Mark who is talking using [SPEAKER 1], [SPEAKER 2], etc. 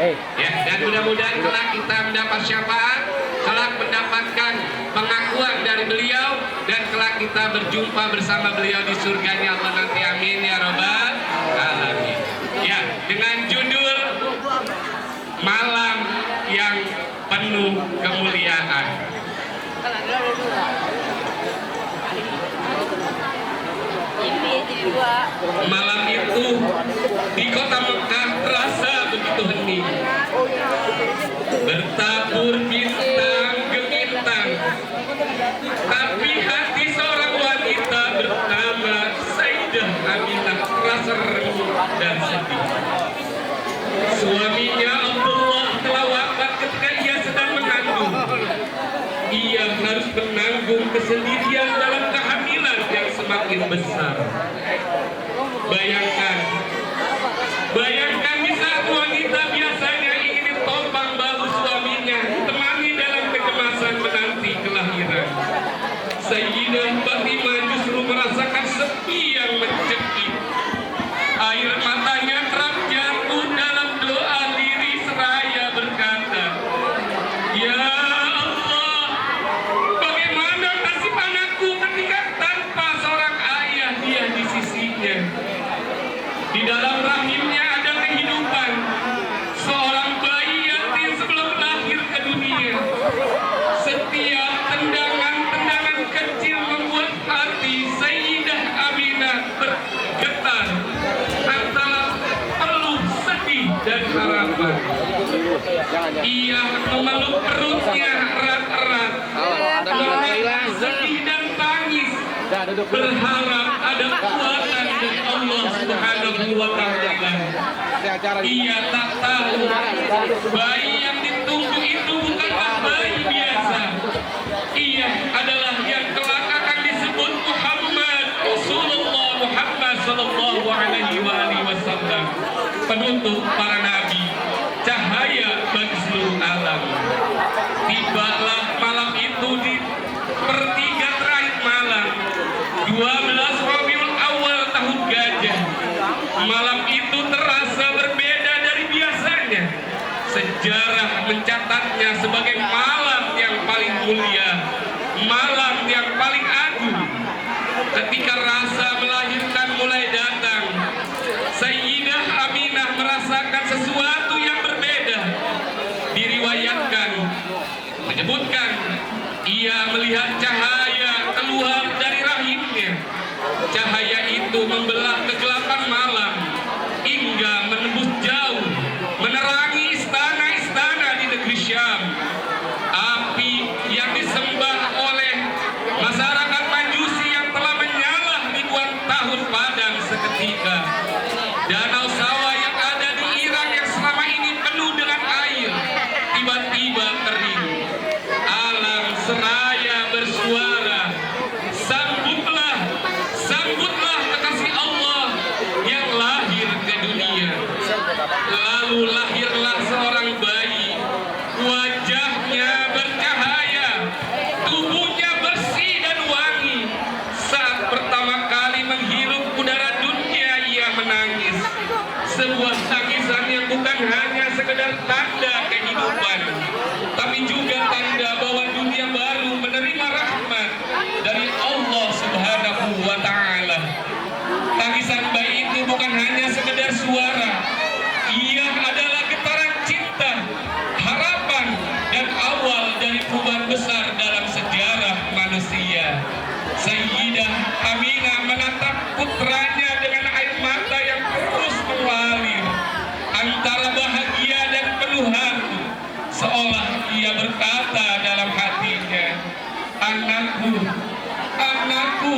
[SPEAKER 1] Ya, dan mudah-mudahan kelak kita mendapat syafaat, kelak mendapatkan pengakuan dari beliau, dan kelak kita berjumpa bersama beliau di surganya Allah nanti. Amin ya rabbal alamin. Ya, dengan judul Malam yang Penuh Kemuliaan. Malam itu di kota Mekah terasa begitu hening, bertabur bintang gemintang, tapi hati seorang wanita bernama Sayyidah Aminah terasa renung dan sedih. Suaminya Abdullah telah wafat ketika ia sedang mengandung. Ia harus menanggung kesendirian dalam kehamilan yang semakin besar. Bayangkan di saat wanita biasanya ingin ditopang bahu suaminya, temani dalam kecemasan menanti kelahiran. Sayyidah Fatimah justru merasakan sepi yang mencekik. Air matanya kerap jatuh dalam doa lirih seraya berkata, "Ya Allah, bagaimana nasib anakku ketika tanpa seorang ayah dia di sisinya? Di dalam rahimnya ada kehidupan seorang bayi yatim sebelum lahir ke dunia. Setiap tendangan-tendangan kecil membuat hati Sayyidah Aminah bergetar antara peluh sedih dan harapan. Ia memeluk perutnya erat-erat, menahan sedih dan tangis, berharap ada kekuatan dari Allah Subhanahu wa Ta'ala. Ia tak tahu bayi yang ditunggu itu bukanlah bayi biasa. Ia adalah yang kelak akan disebut Muhammad Rasulullah Muhammad sallallahu alaihi wasallam, penutup para nabi, cahaya bagi seluruh alam. Tibalah malam itu di pertiga terakhir malam 12 Rabiul Awal tahun Gajah. Malam itu terasa berbeda dari biasanya. Sejarah mencatatnya sebagai malam yang paling mulia, malam yang paling agung. Ketika rasa melahirkan mulai datang, Sayyidah Aminah merasakan sesuatu yang berbeda. Diriwayatkan menyebutkan ia melihat cahaya keluar dari rahimnya. Cahaya itu membelah kegelapan malam hingga menembus jauh, menerangi istana-istana di negeri Syam. Api yang disembah oleh masyarakat Majusi yang telah menyala ribuan tahun padam seketika. Danau sawah yang ada di Irak yang selama ini penuh dengan air tiba-tiba kering. Alam seraya bersuara, sambutlah, sambutlah kekasih Allah yang lahir ke dunia. Lalu lahirlah seorang bayi, wajahnya bercahaya, tubuhnya bersih dan wangi. Saat pertama kali menghirup udara dunia, ia menangis. Sebuah tangisan yang bukan hanya sekedar tanda kehidupan, tapi juga tanda bahwa dunia baru menerima rahmat dari Allah Subhanahu wa Ta'ala. Tangisan bayi itu bukan hanya sekedar suara, ia adalah getaran cinta, harapan, dan awal dari perubahan besar dalam sejarah manusia. Sayyidah Aminah menatap putranya dengan air mata yang terus mengalir antara bahagia dan penuh haru, seolah ia berkata dalam hatinya, "Anakku, anakku,